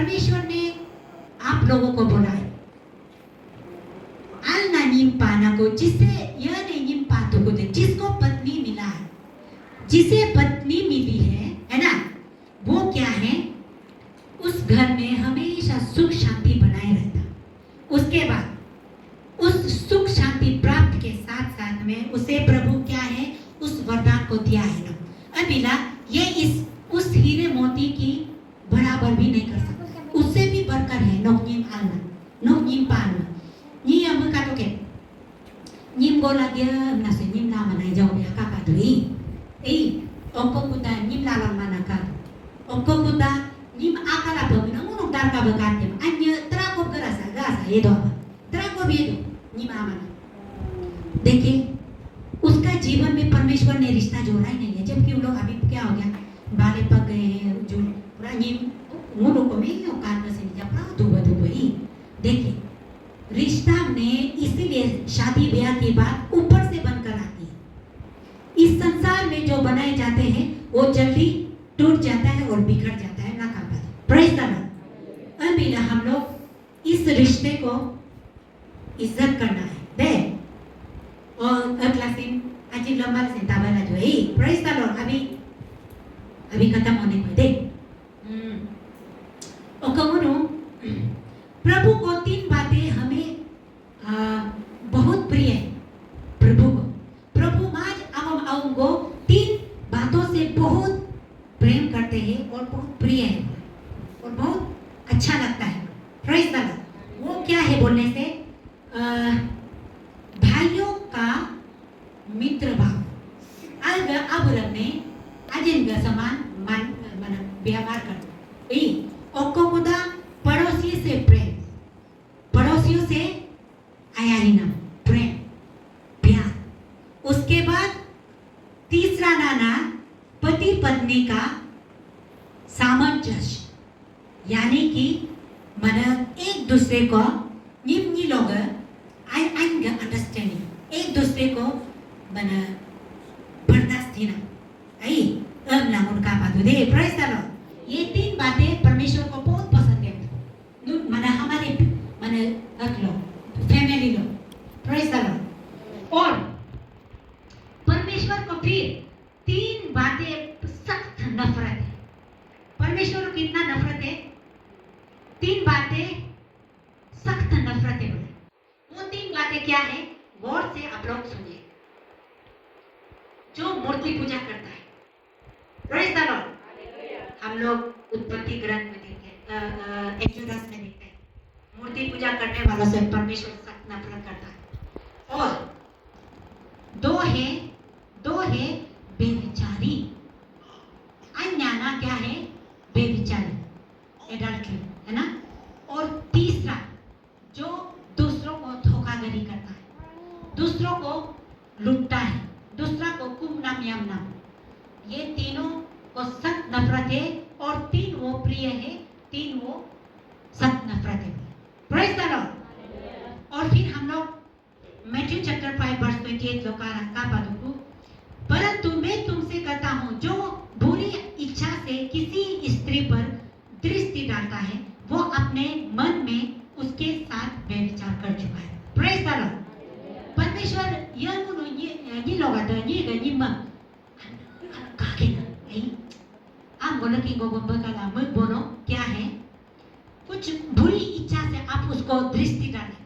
परमेश्वर ने आप लोगों को बोला है अलना निम्पाना को, जिसे यह नहीं निम्पातो को दे, जिसको पत्नी मिला है, जिसे पत्नी मिली है ना, वो क्या है, उस घर में हमेशा सुख शांति बनाए रहता। उसके बाद उस सुख शांति प्राप्त के साथ साथ में उसे प्रभु क्या है, उस वरदान को दिया है ना। अबिला ये उस हीरे मोती की बराबर भी नहीं कर सकता, उससे भी बढ़कर है। नोकनीम आलना, नोकनीम पालना, नी अमु का तो के नीम गोला दिया ना से नीम ला मनाई जाओ या काका तो ई ओको कुदा नीम ला ला मना का ओको कुदा नीम आकारा बगना मुनुक दार का बगाते अन्य तरह को गरासा गरासा ये दो तरह को भी दो नीम आमना। देखिए उसका जीवन में परमेश्वर ने रिश्ता जोड़ा ही नहीं है, जबकि वो लोग अभी क्या हो गया, बाले पक गए हैं, जो पूरा नीम मुनु को में औकात में से जब दुबा दुबा ही। देखिए रिश्ता में इसीलिए शादी ब्याह की बात ऊपर से बनकर आती है। इस संसार में जो बनाए जाते हैं वो जल्दी टूट जाता है और बिगड़ जाता है ना काम। Praise the Lord. अभी ना हम लोग इस रिश्ते को इज्जत करना है दे और अगला सीन अजीब लंबा सीन ताबला जो है। Praise the Lord. अभी खत्म होने को दे। प्रभु को 3 बातें हमें बहुत प्रिय है। प्रभु माज अवम अवंगो 3 बातों से बहुत प्रेम करते हैं और बहुत प्रिय है और बहुत अच्छा लगता है। Praise the Lord. वो क्या है बोलने से भाइयों का मित्र भाव। अब में अजिन समान मान व्यवहार करना। ओकोमुदा पड़ोसी से प्रेम, पड़ोसियों से आयारिना प्रेम प्यार। उसके बाद तीसरा नाना पति पत्नी का सामंजस्य, यानी कि मन एक दूसरे को निम्नी लोग अंडरस्टैंडिंग, एक दूसरे को मन बर्दाश्त ना आई उनका पादू दे। Praise the Lord. ये 3 बातें परमेश्वर को बहुत पसंद है। मना हमारे मने रख लो फैमिली लो। Praise the Lord. और परमेश्वर को फिर 3 बातें सख्त नफरत है। परमेश्वर को कितना नफरत है? 3 बातें सख्त नफरत है। वो 3 बातें क्या है? गौर से आप लोग सुनिए। जो मूर्ति पूजा करता है, प्रेज़ द लॉर्ड। हम लोग उत्पत्ति ग्रंथ में देखते हैं, एक्सोडस में देखते हैं, मूर्ति पूजा करने वालों से परमेश्वर सख्त नफरत करता है। और 2 है बेविचारी। अन्याना क्या है? बेविचारी, एडल्ट्री है ना। और तीसरा जो दूसरों को धोखाधड़ी करता है, दूसरों को लूटता है, दूसरा को कुमनाम यामनाम। ये तीनों को सख्त नफरत है और 3 वो प्रिय है, 3 वो सख्त नफरत है। Praise the Lord. और फिर हम लोग मैथ्यू चैप्टर 5 वर्स 28 का पादुकु, परंतु मैं तुमसे कहता हूँ जो बुरी इच्छा से किसी स्त्री पर दृष्टि डालता है वो अपने मन में उसके साथ व्यभिचार कर चुका है। Praise the Lord. परमेश्वर ये लोग ये आप बोलो कि गोगोंबा का नाम बोलो क्या है? कुछ बुरी इच्छा से आप उसको दृष्टि डालें,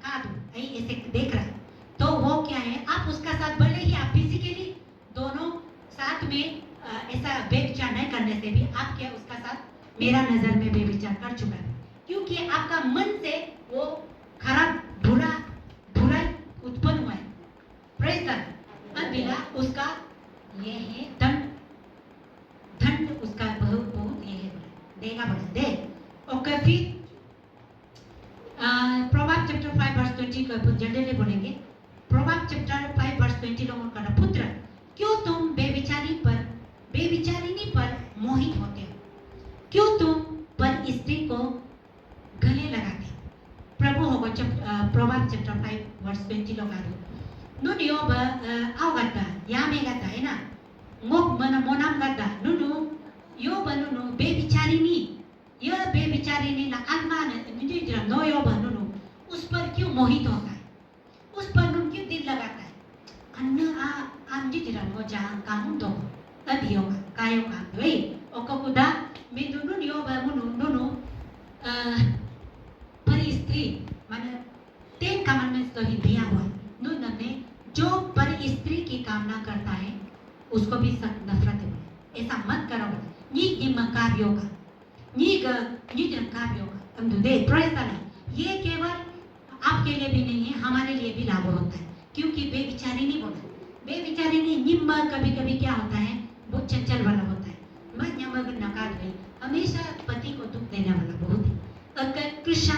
ऐसे देख रहा है तो वो क्या है, आप उसका साथ भले ही आप फिजिकली दोनों साथ में ऐसा व्यभिचार नहीं करने से भी आप क्या उसका साथ मेरा नजर में व्यभिचार कर चुका है, क्योंकि आपका मन से वो खराब बुरा उत्पन्न हुआ है। Praise the Lord. बिना उसका ये है दंड उसका बहुत ये है देगा बोले दे। ओके फिर प्रोवर्ब चैप्टर 5 वर्स 20 को जल्दी बोलेंगे। प्रोवर्ब चैप्टर 5 वर्स 20 लोगों का पुत्र क्यों तुम बेविचारिणी पर मोहित होते हो, क्यों तुम पर स्त्री को गले लगाते हो। प्रभु होगा प्रोवर्ब चैप्टर 5 वर्स 20 लोग आ रहे नुन यो आवगता यामेगता है ना ngok mana monam gada nunu yo banunu bebicarini ya bebicarini na मोहित होता है, उस पर उनके दिल लगाता है। अन्य आम जी दिरांगो जहाँ कामों दो अभी होगा कायों काम वही ओको कुदा मैं दोनों नियो बामुनु दोनों पर स्त्री माने 10 कमांडमेंट्स तो दिया हुआ है। नून में जो पर स्त्री की कामना करता है उसको भी सख्त नफरत है। ऐसा मत करो। नी निमकाबियों का नी निमकाबियों का हम तो दे प्रेस ये केवल आपके लिए भी नहीं है, हमारे लिए भी लागू होता है। क्योंकि बेविचारी नहीं बोला, बेविचारी नहीं निम्मा कभी कभी क्या होता है बहुत चंचल वाला होता है। मैं निम्मा को नकार गई हमेशा पति को दुख देने वाला बहुत है। अगर कृष्ण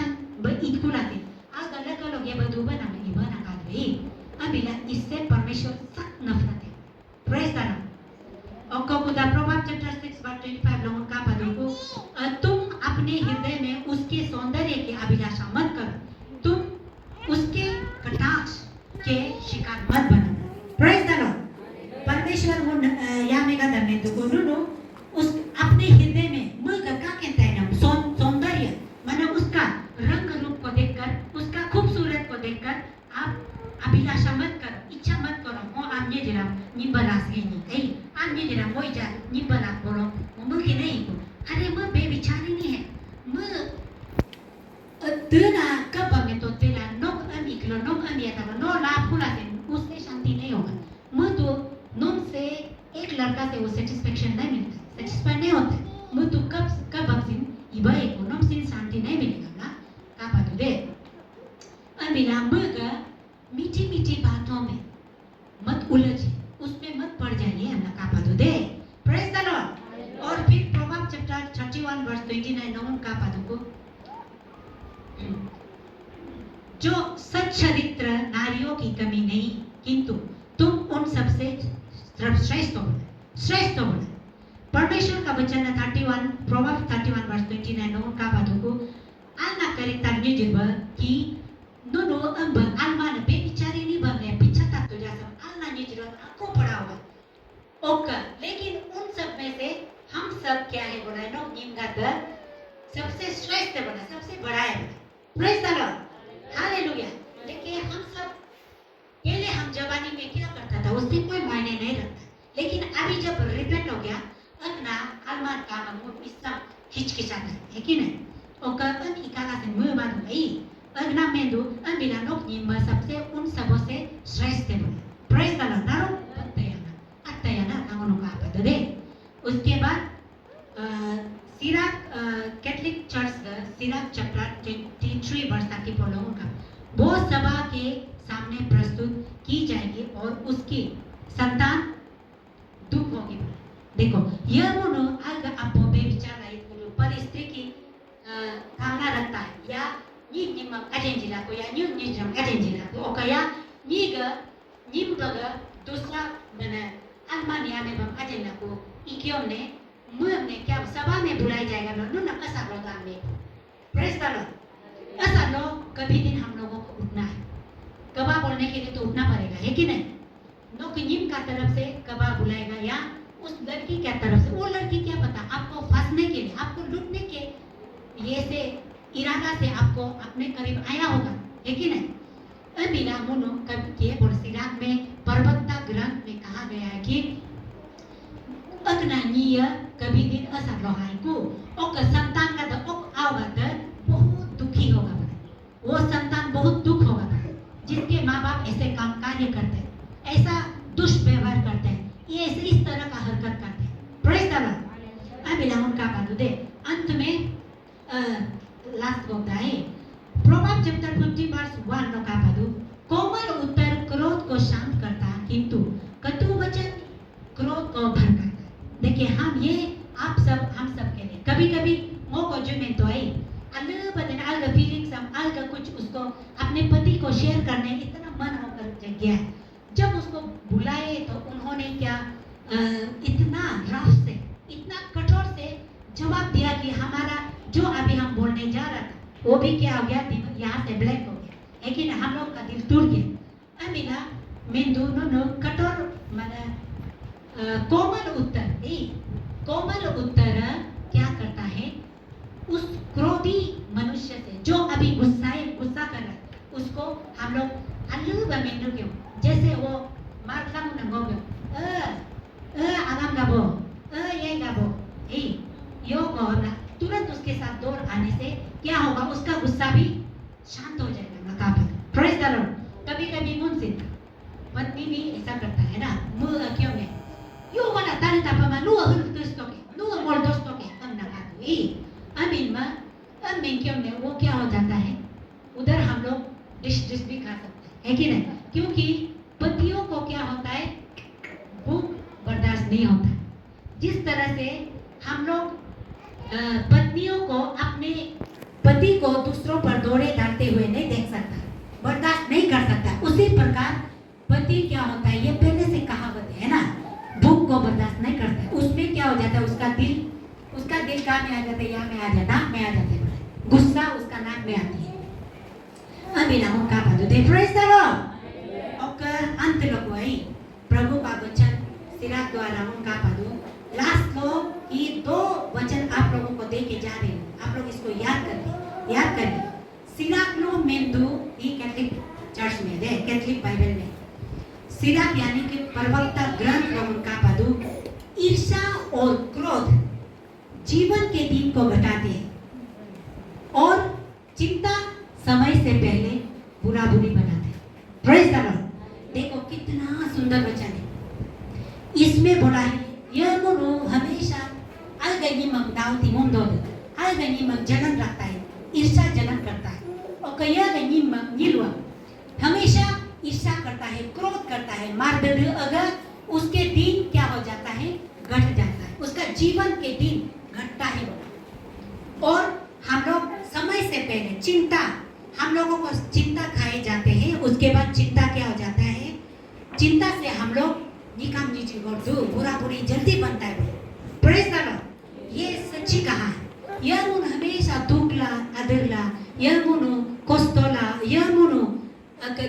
इतकुलाते आज अलग लोग ये बदूबा ना में इबा नकार गई अबिला इससे परमेश्वर सख्त नफरत है। Press the Lord. और कोकुदा प्रोवर्ब चैप्टर 6 वर्स 25 लोगों का पदों तुम अपने हृदय में उसके सौंदर्य की अभिलाषा मत करो, तुम उसके कटाक्ष के शिकार मत बनो। Press the Lord. परमेश्वर वो या में का दरने तो को नो उस अपने हृदय में मुझ का कहता है ना सौंदर्य माने उसका रंग रूप को देखकर उसका खूबसूरत को देखकर आप अभिलाषा मत करो, इच्छा मत करो। वो आमने जरा निबलास गई नहीं आमने जरा वो जा निबला बोलो वो मुझे नहीं को अरे मैं बेविचारी नहीं है मैं तेरा कब में तो तेरा नोक अनिकलो नोक अनिया था नो लाभ खुला से उससे शांति नहीं होगा। मैं तो नोम से एक लड़का से वो सेटिस्फेक्शन नहीं मिलता, सेटिस्फाई नहीं होता। मैं तो कब सिन इबा एक नोम सिन शांति नहीं मिलेगा ना का बात दे अबिला मगा मीठी मीठी बातों में मत उलझे, उसमें मत पड़ जाइए हमने का बात दे। Praise the Lord. और फिर प्रोवर्ब चैप्टर 31 वर्स 29 नोम का बात को जो सच चरित्र नारियों की कमी नहीं किंतु तुम उन सबसे श्रेष्ठ हो। परमेश्वर का वचन 31 प्रोवर्ब 31 वर्स 29 नोन का बातों को आना करे तन्य जिब कि नो अंब आलमान बेचारी नहीं बने पीछा तक तो जैसा आलना निजरो आपको पड़ा हुआ ओका। लेकिन उन सब में से हम सब क्या है बोला नो निमगात सबसे श्रेष्ठ बना, सबसे बड़ा है। Praise the Lord. हालेलुया। देखिए हम सब पहले हम जवानी में क्या करता था उससे कोई मायने नहीं रखता, लेकिन अभी जब रिपेंट हो गया अगना अलमान का हम इसम हिचकिचाता है कि नहीं ओकर अन इकाला से मुंह बांध गई अगना में दो अबिला नोक निम्बा सबसे उन सबों से श्रेष्ठ है। Praise the Lord. नारो अत्तयाना कांगों का पद दे। उसके बाद सिराक कैथलिक चर्च का सिराक चैप्टर 23 वर्ष 34 लोगों का वो सभा के सामने प्रस्तुत की जाएगी और उसकी संतान दुख होगी। देखो यह मोनो आग अपो बेविचार रही पर स्त्री की कामना रखता है या नी निम अजेंजिला को या न्यू निजम अजेंजिला को ओकया नीग निम्बग दूसरा बने अल्मानिया में बम अजेंजिला को इक्योम ने मुझे क्या सभा में बुलाया जाएगा नो ना ऐसा रोगा में। Press the Lord. ऐसा लो कभी दिन हम लोगों को उठना है, कबा बोलने के लिए तो उठना पड़ेगा है कि नहीं। नो किन्हीं का तरफ से कबा बुलाएगा या उस लड़की की तरफ से, वो लड़की क्या पता आपको फंसने के लिए आपको लूटने के ये से इरादा से आपको अपने करीब आया होगा है कि नहीं। अबिला मुनो कभी के बोलसिराग में पर्वता ग्रंथ में कहा गया है कि अग्नानीय कभी दिन असर लोहाई को ओक संतान का तो ओक आओगा तो बहुत दुखी होगा, वो संतान बहुत दुख होगा जिसके माँ बाप ऐसे काम कार्य करते हैं, ऐसा दुष्व्यवहार करते हैं, ये ऐसे इस तरह का हरकत करते हैं। Praise the Lord. अबिला उनका बात दे अंत में लास्ट होता है प्रोवर्ब चैप्टर 50 वर्स 1 नो का बात कोमल उत्तर क्रोध को शांत करता है किंतु कटु वचन क्रोध को भड़काता है। देखिए हम सब के लिए कभी कभी मो को जो में तो आई अलग बदन अलग फीलिंग्स हम अलग कुछ उसको अपने पति को शेयर करने इतना मन होकर गया है। जब उसको बुलाए तो उन्होंने क्या इतना रफ से इतना कठोर से जवाब दिया कि हमारा जो अभी हम बोलने जा रहा था वो भी क्या हो गया यहाँ से ब्लैक हो गया, लेकिन हम लोग का दिल टूट गया। अमीना मैं दोनों कठोर माना कोमल उत्तर क्या करता है उस क्रोधी मनुष्य से जो अभी गुस्सा कर रहा है उसको हम लोग अल्लू बमेंडू क्यों, जैसे वो मार्कम नंगो क्यों आगाम गाबो ये गाबो यो गौरना, तुरंत उसके साथ दौड़ आने से क्या होगा, उसका गुस्सा भी शांत हो जाएगा। नकाबत प्रेज द लॉर्ड। कभी कभी मुझसे पत्नी भी ऐसा करता है ना, मुंह क्यों में यो वाला ताने तापा नु अहल दोस्तों के नु मोल दोस्तों के हम ना खाते अमीन में अमीन क्यों में वो क्या हो जाता है, उधर हम लोग डिश भी खा सकते हैं कि नहीं, क्योंकि पतियों को क्या होता है, भूख बर्दाश्त नहीं होता। जिस तरह से हम लोग पत्नियों को अपने पति को दूसरों पर दौड़े डालते हुए नहीं देख सकता, बर्दाश्त नहीं कर सकता, उसी प्रकार पति क्या होता है, ये पहले से कहावत है ना, भूख को बर्दाश्त नहीं करता है, उसमें क्या हो जाता है, उसका दिल कहाँ में आ जाता है, यहाँ में आ जाता है, नाक में आ जाता है, गुस्सा उसका नाक में आती है। अभी नाम का बात होते प्रेज द लॉर्ड। और अंत लोग वही प्रभु का वचन सिराक द्वारा उनका पादो लास्ट लो, ये 2 वचन आप लोगों को दे के जा रहे हूँ, आप लोग इसको याद करिए। सिराक लो मेंदू ये कैथलिक चर्च में है, कैथलिक बाइबल में सिराक यानी कि प्रवक्ता ग्रंथ लोग उनका पादो ईर्ष्या और क्रोध जीवन के दिन को घटाते हैं और चिंता समय से पहले बुरा बुरी बनाते हैं। Praise the Lord. देखो कितना सुंदर वचन है, इसमें बोला है यह गुरु हमेशा अलगनी मग दावती मुंदोद अलगनी मग जलन रखता है, ईर्ष्या जलन करता है, और कया गनी मग निलवा हमेशा ईर्ष्या करता है, क्रोध करता है, मार्दद अगर उसके दिन क्या हो जाता है, घट जाता है, उसका जीवन के दिन घटता है। और हम लोग समय से पहले चिंता, हम लोगों को चिंता खाए जाते हैं, उसके बाद चिंता क्या हो जाता है, चिंता से हम लोग निकाम नीचे जो बुरा बुरी जल्दी बनता है। Praise the Lord. ये सच्ची कहा है, यह मुन हमेशा दुखला अदरला यह मुनु कोस्तोला यह मुनु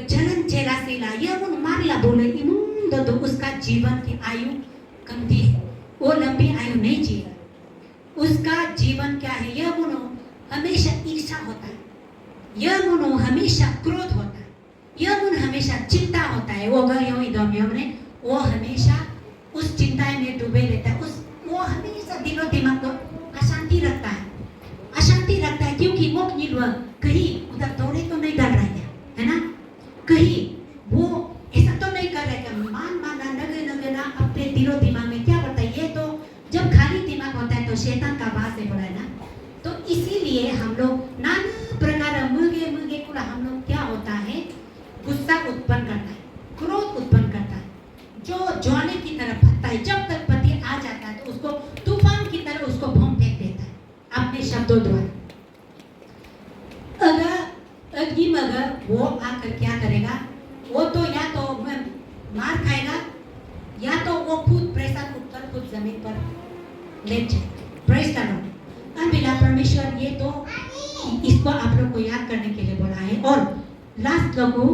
जलन चेरासीला यह मुन मारला बोले इमुन दो उसका जीवन की आयु कमती है, वो लंबी आयु नहीं जिएगा, उसका जीवन क्या है, यह मुनु हमेशा ईर्ष्या होता है, यह मुनु हमेशा क्रोध होता है, यह मुन हमेशा चिंता होता है, वो हमेशा उस चिंता में डूबे रहता है, वो हमेशा दिलो दिमाग को अशांति रखता है, क्योंकि वो कहीं उधर दौड़े तो नहीं कर रहा है ना, कहीं वो ऐसा तो नहीं कर रहा है, माना नगना अपने दिलो दिमाग में क्या करता है, ये तो जब खाली दिमाग होता है तो शैतान का वास है बड़ा ना, तो इसीलिए हम लोग नाना प्रकार मुर्गे कुला हम लोग क्या होता है, गुस्सा उत्पन्न करता है, क्रोध उत्पन्न करता है, जो ज्वाले की तरह फटता है, जब तक पति आ जाता है तो उसको तूफान की तरह उसको भूम फेंक देता है अपने शब्दों द्वारा। अगर वो आकर क्या करेगा, वो तो या तो मार खाएगा या तो वो खुद प्रेशर उठकर खुद जमीन पर लेट जाएगा। Praise the Lord. अनबिला परमेश्वर ये तो इसको आप लोग को याद करने के लिए बोला है। और लास्ट लोगों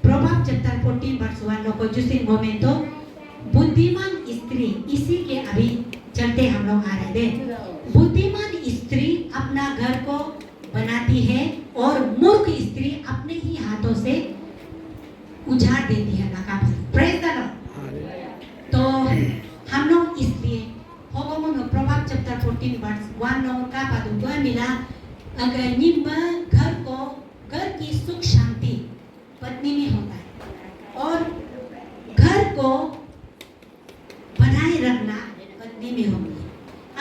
प्रभाव चैप्टर 14 वर्स 1 लोगों जिस मोमेंटो बुद्धिमान स्त्री, इसी के अभी चलते हम लोग आ रहे थे। बुद्धिमान स्त्री अपना घर को बनाती है और मूर्ख स्त्री अपने ही हाथों से उजाड़ देती है नकाब। Praise the Lord. तो हम लोग इसलिए प्रभाव चैप्टर 14 वर्स 1 लोगों का पादुआ मिला, अगर निम्न घर की सुख शांति पत्नी में होता है और घर को बनाए रखना पत्नी में होती है।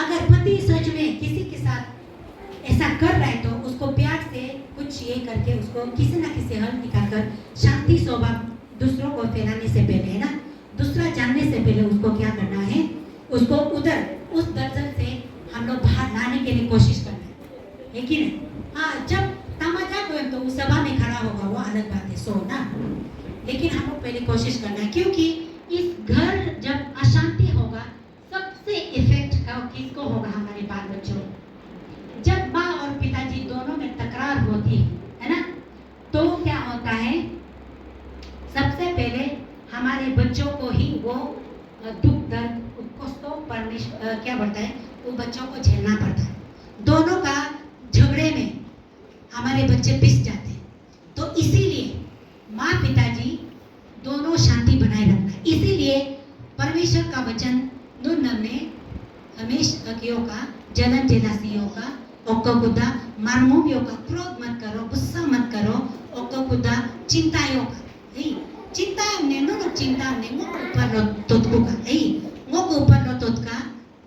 अगर पति सच में किसी के साथ ऐसा कर रहा है तो उसको प्यार से कुछ ये करके उसको किसी ना किसी हल निकालकर शांति स्वभाव दूसरों को फैलाने से पहले है ना, दूसरा जानने से पहले उसको क्या करना है, उसको उधर उस दर्जन से हम लोग बाहर लाने के लिए कोशिश करना है कि नहीं। हाँ, जब तमाचा कोई तो उस सभा में खड़ा होगा वो अलग बात है, सो ना, लेकिन हम लोग पहले कोशिश करना है, क्योंकि इस घर जब अशांति होगा सबसे इफेक्ट किसको होगा, हमारे बाल बच्चों। जब माँ और पिताजी दोनों में तकरार होती है ना, तो क्या होता है, सबसे पहले हमारे बच्चों को ही वो दुख दर्द उसको परमेश्वर क्या बोलता है, वो बच्चों को झेलना पड़ता है। दोनों का झगड़े में हमारे बच्चे पिस जाते हैं। तो इसीलिए का, जलन जेलासी होगा, ओको खुदा मरमुम योगा, क्रोध मत करो, गुस्सा मत करो, ओको खुदा चिंता योगा, चिंता हमने नो चिंता हमने ngो ऊपर लो तोतको का, ngो को ऊपर लो तोत का,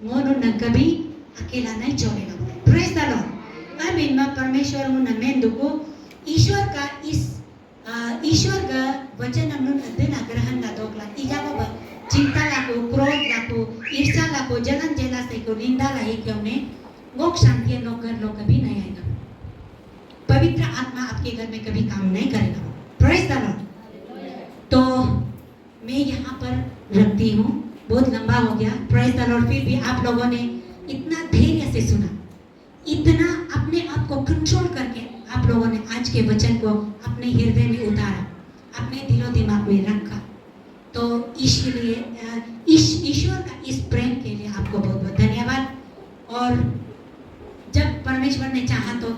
ngो न कभी अकेला नहीं छोड़ेगा। Praise the Lord. I mean परमेश्वर मुन मेंदुको ईश्वर का ईश्वर का वचन हमने अध्ययन ग्रहण ला दोगला इजाको चिंता लाको, क्रोध लाको, ईर्ष्या लाको, जलन जेलासी को, निंदा लाई कि हमने मोक्ष शांति नो कर लो कभी नहीं आएगा। पवित्र आत्मा आपके घर में कभी काम नहीं करेगा। Praise the Lord. तो मैं यहाँ पर रखती हूँ, बहुत लंबा हो गया। Praise the Lord. फिर भी आप लोगों ने इतना धैर्य से सुना, इतना अपने आप को कंट्रोल करके आप लोगों ने आज के वचन को अपने हृदय में उतारा, अपने दिलो दिमाग में रखा। तो इसलिए ईश्वर का इस प्रेम के लिए आपको बहुत बहुत धन्यवाद। और जब परमेश्वर ने चाहा तो